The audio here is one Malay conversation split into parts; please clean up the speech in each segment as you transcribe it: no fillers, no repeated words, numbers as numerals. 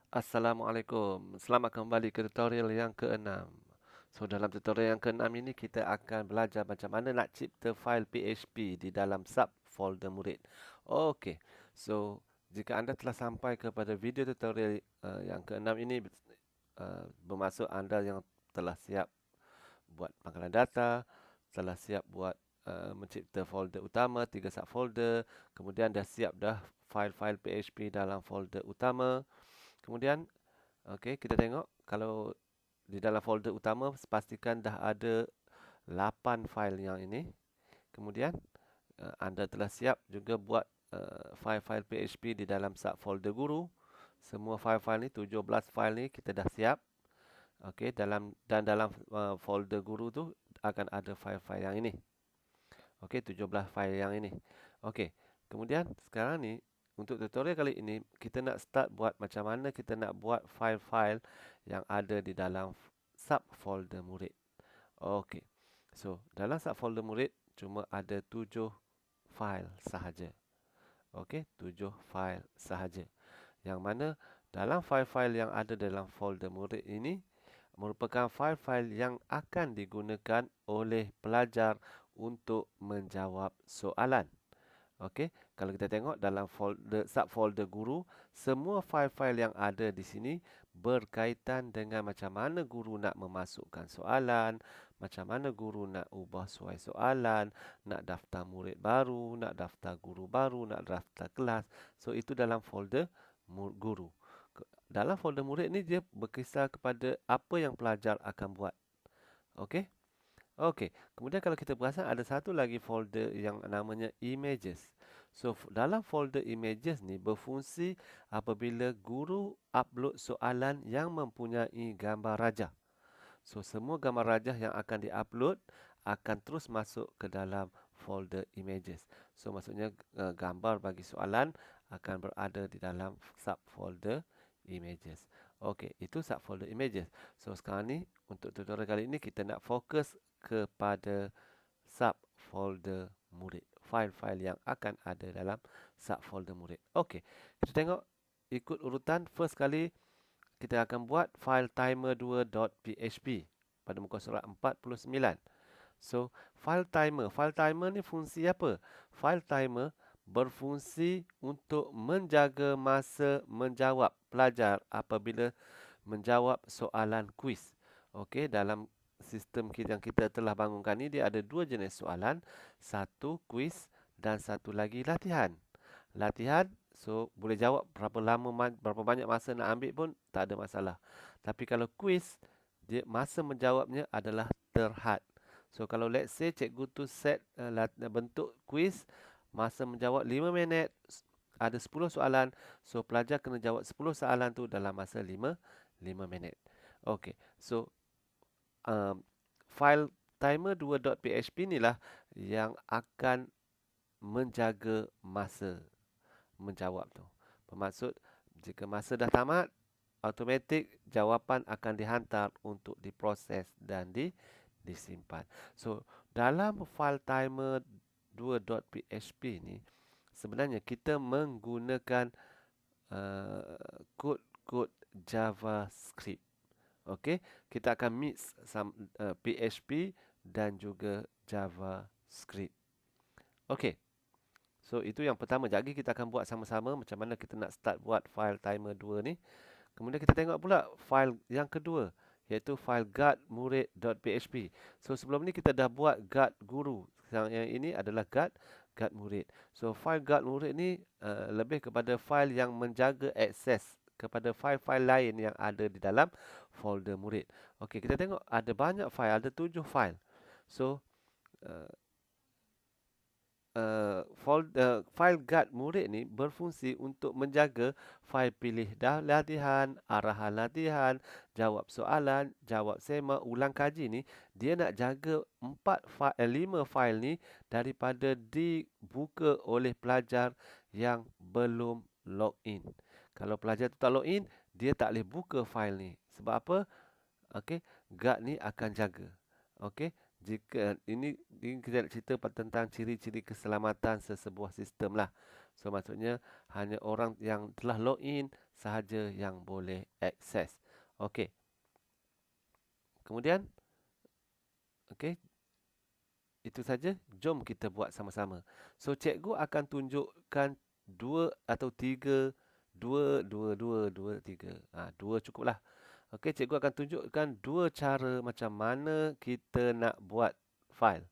Assalamualaikum. Selamat kembali ke tutorial yang ke-6. So, dalam tutorial yang ke-6 ini kita akan belajar macam mana nak cipta fail PHP di dalam subfolder murid. Okey. So, jika anda telah sampai kepada video tutorial yang ke-6 ini, bermaksud anda yang telah siap buat pangkalan data, telah siap buat mencipta folder utama, 3 subfolder, kemudian dah siap dah fail-fail PHP dalam folder utama. Kemudian okey, kita tengok kalau di dalam folder utama pastikan dah ada 8 fail yang ini. Kemudian anda telah siap juga buat fail-fail PHP di dalam subfolder guru. Semua fail-fail ni 17 fail ni kita dah siap. Okey, dalam folder guru tu akan ada fail-fail yang ini. Okey, 17 fail yang ini. Okey. Kemudian sekarang ni untuk tutorial kali ini kita nak start buat macam mana kita nak buat fail-fail yang ada di dalam subfolder murid. Okey. So, dalam subfolder murid cuma ada 7 fail sahaja. Okey, 7 fail sahaja. Yang mana dalam fail-fail yang ada dalam folder murid ini merupakan fail-fail yang akan digunakan oleh pelajar untuk menjawab soalan. Okey, kalau kita tengok dalam subfolder guru, semua fail-fail yang ada di sini berkaitan dengan macam mana guru nak memasukkan soalan, macam mana guru nak ubah suai soalan, nak daftar murid baru, nak daftar guru baru, nak daftar kelas. So, itu dalam folder guru. Dalam folder murid ni dia berkisar kepada apa yang pelajar akan buat. Okey? Okey, kemudian kalau kita perasan ada satu lagi folder yang namanya images. So, dalam folder images ni berfungsi apabila guru upload soalan yang mempunyai gambar rajah. So, semua gambar rajah yang akan diupload akan terus masuk ke dalam folder images. So, maksudnya gambar bagi soalan akan berada di dalam subfolder images. Okey, itu subfolder images. So, sekarang ni untuk tutorial kali ini kita nak fokus kepada subfolder murid. Fail-fail yang akan ada dalam subfolder murid. Okey, kita tengok ikut urutan. First kali kita akan buat file timer2.php pada muka surat 49. So, file timer ni fungsi apa? File timer berfungsi untuk menjaga masa menjawab pelajar apabila menjawab soalan kuis. Okey, dalam sistem yang kita telah bangunkan ni dia ada dua jenis soalan, satu kuis dan satu lagi latihan. Latihan, so boleh jawab berapa lama, berapa banyak masa nak ambil pun tak ada masalah. Tapi kalau kuis, dia masa menjawabnya adalah terhad. So kalau let's say cikgu tu set bentuk kuis, masa menjawab 5 minit, ada 10 soalan, so pelajar kena jawab 10 soalan tu dalam masa 5 minit. Okey, so file timer2.php inilah yang akan menjaga masa menjawab tu. Bermaksud jika masa dah tamat, automatik jawapan akan dihantar untuk diproses dan disimpan. So, dalam file timer2.php ni sebenarnya kita menggunakan kod-kod JavaScript. Okey, kita akan mix PHP dan juga JavaScript. Okey. So, itu yang pertama. Jadi kita akan buat sama-sama macam mana kita nak start buat file timer 2 ni. Kemudian kita tengok pula file yang kedua, iaitu file guard-murid.php. So, sebelum ni kita dah buat guard guru. Yang ini adalah guard murid. So, file guard murid ni lebih kepada file yang menjaga akses kepada file-file lain yang ada di dalam folder murid. Okey, kita tengok ada banyak file, ada 7 file. So, file guard murid ni berfungsi untuk menjaga fail pilih latihan, arahan latihan, jawab soalan, jawab sema, ulang kaji ni. Dia nak jaga 5 fail ni daripada dibuka oleh pelajar yang belum login. Kalau pelajar tu tak login, dia tak boleh buka fail ni. Sebab apa? Okey, guard ni akan jaga. Okey, jika ini kita nak cerita tentang ciri-ciri keselamatan sesebuah sistem lah. So maksudnya hanya orang yang telah login sahaja yang boleh akses. Okey. Kemudian, okey, itu saja. Jom kita buat sama-sama. So, cikgu akan tunjukkan dua atau tiga, dua, tiga. Dua cukuplah. Okey, cikgu akan tunjukkan dua cara macam mana kita nak buat file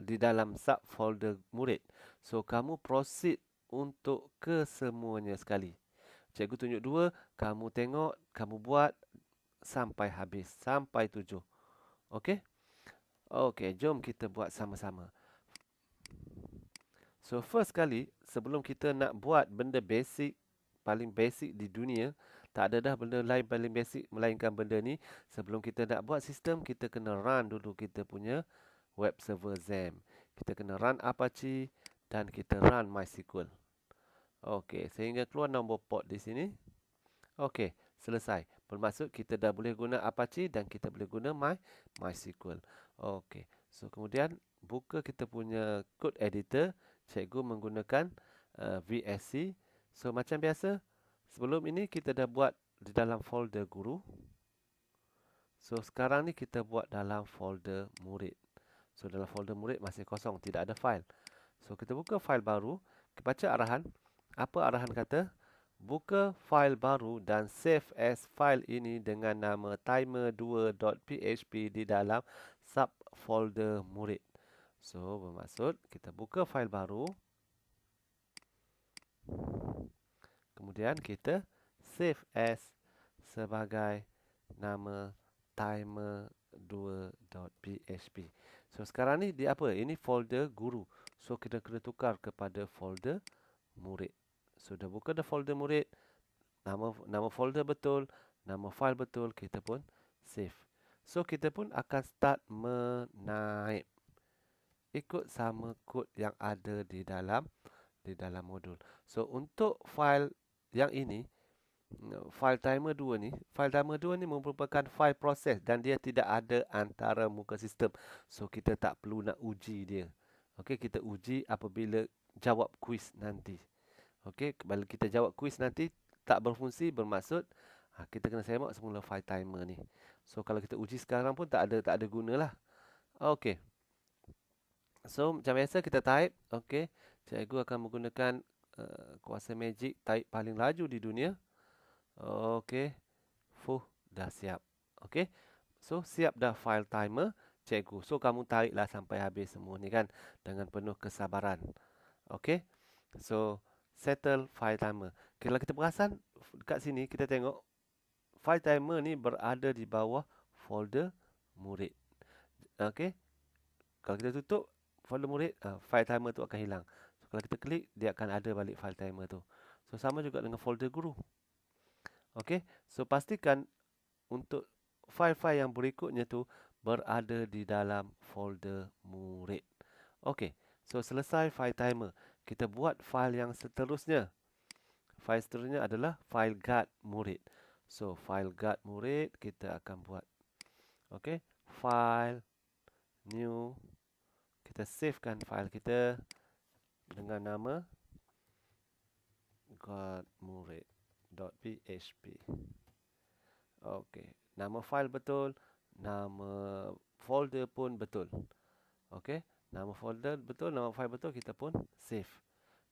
di dalam subfolder murid. So, kamu proceed untuk kesemuanya sekali. Cikgu tunjuk dua, kamu tengok, kamu buat sampai habis, sampai 7. Okey? Okey, jom kita buat sama-sama. So, first kali, sebelum kita nak buat benda basic, paling basic di dunia, tak ada dah benda lain paling basic melainkan benda ni. Sebelum kita nak buat sistem, kita kena run dulu kita punya web server XAMPP. Kita kena run Apache dan kita run MySQL. Okey, sehingga keluar nombor port di sini. Okey, selesai. Bermaksud kita dah boleh guna Apache dan kita boleh guna MySQL. Okey, so kemudian buka kita punya code editor. Cikgu menggunakan VSC. So macam biasa, sebelum ini kita dah buat di dalam folder guru. So sekarang ni kita buat dalam folder murid. So dalam folder murid masih kosong, tidak ada file. So kita buka file baru, kita baca arahan. Apa arahan kata? Buka file baru dan save as file ini dengan nama timer2.php di dalam subfolder murid. So bermaksud kita buka file baru. Kemudian kita save as sebagai nama timer2.php. So sekarang ni di apa? Ini folder guru. So kita kena tukar kepada folder murid. So dah buka the folder murid, nama folder betul, nama file betul, kita pun save. So kita pun akan start menaip. Ikut sama kod yang ada di dalam modul. So untuk file yang ini, file timer 2 ni, file timer 2 ni merupakan file proses dan dia tidak ada antara muka sistem. So kita tak perlu nak uji dia. Okey, kita uji apabila jawab kuis nanti. Okey, bila kita jawab kuis nanti tak berfungsi, bermaksud kita kena semak semula file timer ni. So kalau kita uji sekarang pun tak ada gunalah. Okey. So macam biasa kita type, okey. Cikgu akan menggunakan kuasa magic type paling laju di dunia. Okey. Dah siap. Okey. So siap dah file timer cikgu. So kamu tariklah sampai habis semua ni kan dengan penuh kesabaran. Okey. So settle file timer. Kalau kita perasan dekat sini kita tengok file timer ni berada di bawah folder murid. Okey. Kalau kita tutup folder murid, file timer tu akan hilang. So, kalau kita klik, dia akan ada balik file timer tu. So, sama juga dengan folder guru. Okey, so pastikan untuk file-file yang berikutnya tu berada di dalam folder murid. Okey, so selesai file timer. Kita buat file yang seterusnya. File seterusnya adalah file guard murid. So, file guard murid kita akan buat. Okey, file, new. Kita savekan file kita dengan nama guardmurid.php. Okey, nama file betul, nama folder pun betul. Okey, nama folder betul, nama file betul, kita pun save.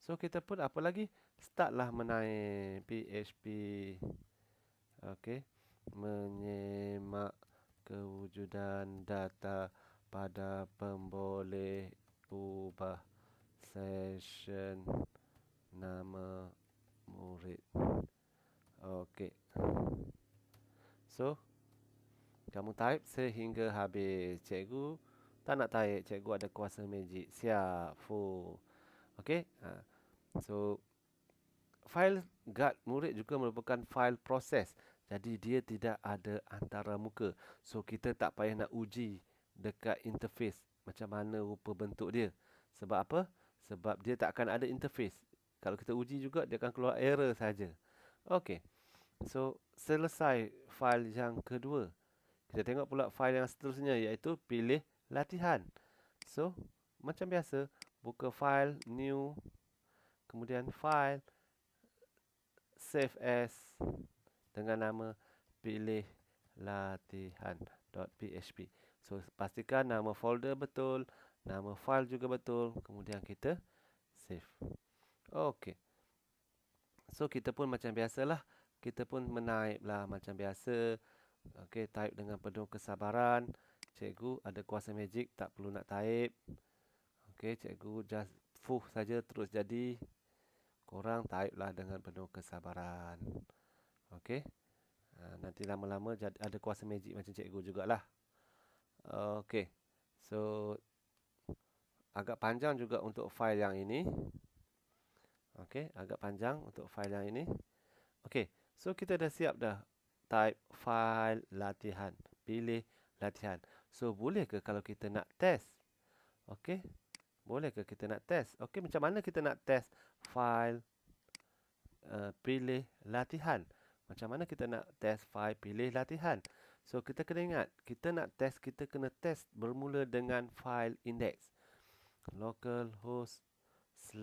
So kita pun apa lagi? Startlah menaik PHP. Okey, menyemak kewujudan data pada pemboleh ubah session nama murid. Okey. So, kamu type sehingga habis. Cikgu tak nak type. Cikgu ada kuasa magic. Siap. Full. Okey. So, file guard murid juga merupakan file proses. Jadi, dia tidak ada antara muka. So, kita tak payah nak uji dekat interface macam mana rupa bentuk dia. Sebab apa? Sebab dia tak akan ada interface. Kalau kita uji juga, dia akan keluar error saja. Okey. So, selesai file yang kedua. Kita tengok pula file yang seterusnya, iaitu pilih latihan. So, macam biasa, buka file, new, kemudian file, save as dengan nama pilih latihan.php. So pastikan nama folder betul, nama file juga betul, kemudian kita save. Okey. So kita pun macam biasalah, kita pun menaiplah macam biasa. Okey, type dengan penuh kesabaran. Cikgu ada kuasa magic, tak perlu nak type. Okey, cikgu just fuh saja terus jadi. Korang type lah dengan penuh kesabaran. Okey. Nanti lama-lama ada kuasa magic macam cikgu jugalah. Okey. So agak panjang juga untuk file yang ini. Okey, agak panjang untuk file yang ini. Okey, so kita dah siap dah. Type file latihan. Pilih latihan. So, boleh ke kalau kita nak test? Okey, boleh ke kita nak test? Okey, macam mana kita nak test file pilih latihan? Macam mana kita nak test file pilih latihan? So, kita kena ingat, kita nak test, kita kena test bermula dengan file index. Localhost /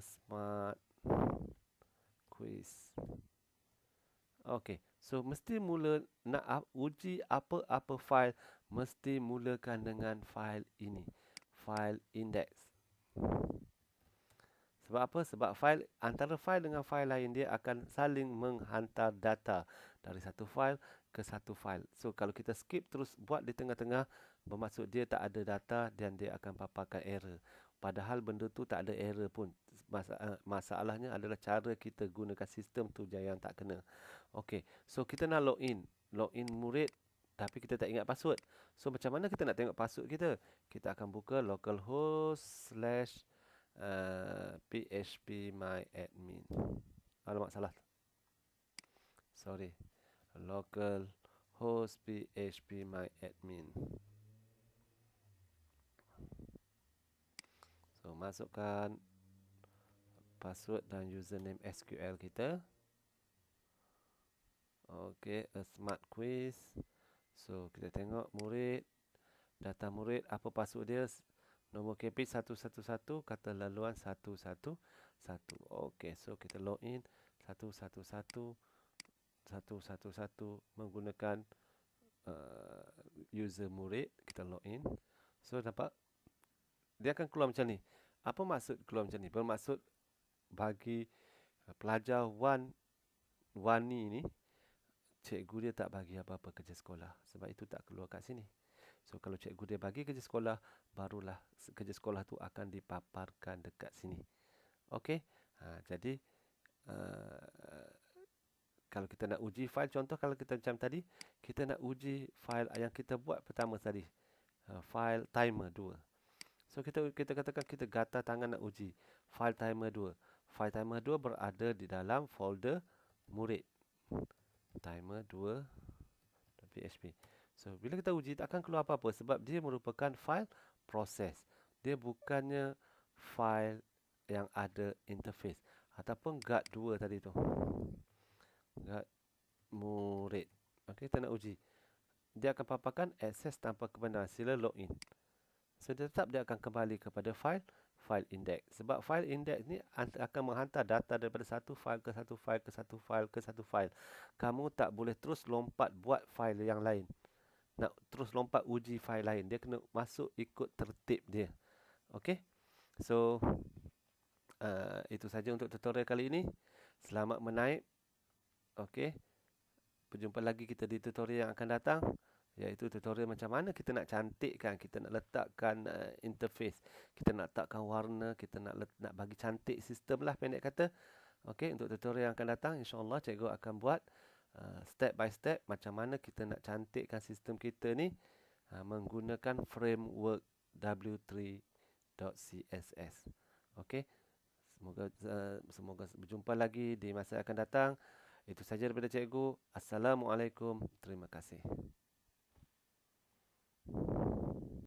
smart quiz. Okey, so mesti mula nak uji apa-apa file, mesti mulakan dengan file ini, file index. Sebab apa? Sebab file antara file dengan file lain dia akan saling menghantar data dari satu file ke satu file. So kalau kita skip terus buat di tengah-tengah, bermaksud dia tak ada data dan dia akan paparkan error. Padahal benda tu tak ada error pun. Masalahnya adalah cara kita gunakan sistem tu yang tak kena. Okey, so kita nak login murid tapi kita tak ingat password. So macam mana kita nak tengok password kita? Kita akan buka localhost / phpMyAdmin. Alamak, salah. Sorry. Localhost phpMyAdmin. So masukkan password dan username SQL kita. Okey, a smart quiz. So kita tengok murid, data murid, apa password dia? Nombor capit 111, kata laluan 111. Okey, so kita login 111 menggunakan user murid. Kita login. So nampak dia akan keluar macam ni. Apa maksud keluar macam ni? Bermaksud bagi pelajar Wani ni, cikgu dia tak bagi apa-apa kerja sekolah. Sebab itu tak keluar kat sini. So kalau cikgu dia bagi kerja sekolah, barulah kerja sekolah tu akan dipaparkan dekat sini. Okey. Jadi kalau kita nak uji file, contoh kalau kita macam tadi, kita nak uji file yang kita buat pertama tadi, file timer 2. So kita katakan kita gatal tangan nak uji file timer 2. File timer 2 berada di dalam folder murid. timer2.php. So bila kita uji tak akan keluar apa-apa sebab dia merupakan file proses. Dia bukannya file yang ada interface ataupun guard 2 tadi tu. Guard murid. Okey, kita nak uji. Dia akan paparkan akses tanpa kebenaran. Sila login. So tetap dia akan kembali kepada file index. Sebab file index ni akan menghantar data daripada satu file ke satu file ke satu file ke satu file. Kamu tak boleh terus lompat buat file yang lain. Nak terus lompat uji file lain. Dia kena masuk ikut tertib dia. Okey. So itu saja untuk tutorial kali ini. Selamat menaip. Okey. Berjumpa lagi kita di tutorial yang akan datang, iaitu tutorial macam mana kita nak cantikkan, kita nak letakkan interface, kita nak letakkan warna, kita nak bagi cantik sistem lah pendek kata. Okey, untuk tutorial yang akan datang, insya-Allah cikgu akan buat step by step macam mana kita nak cantikkan sistem kita ni menggunakan framework w3.css. Okey, semoga berjumpa lagi di masa yang akan datang. Itu saja daripada cikgu. Assalamualaikum. Terima kasih.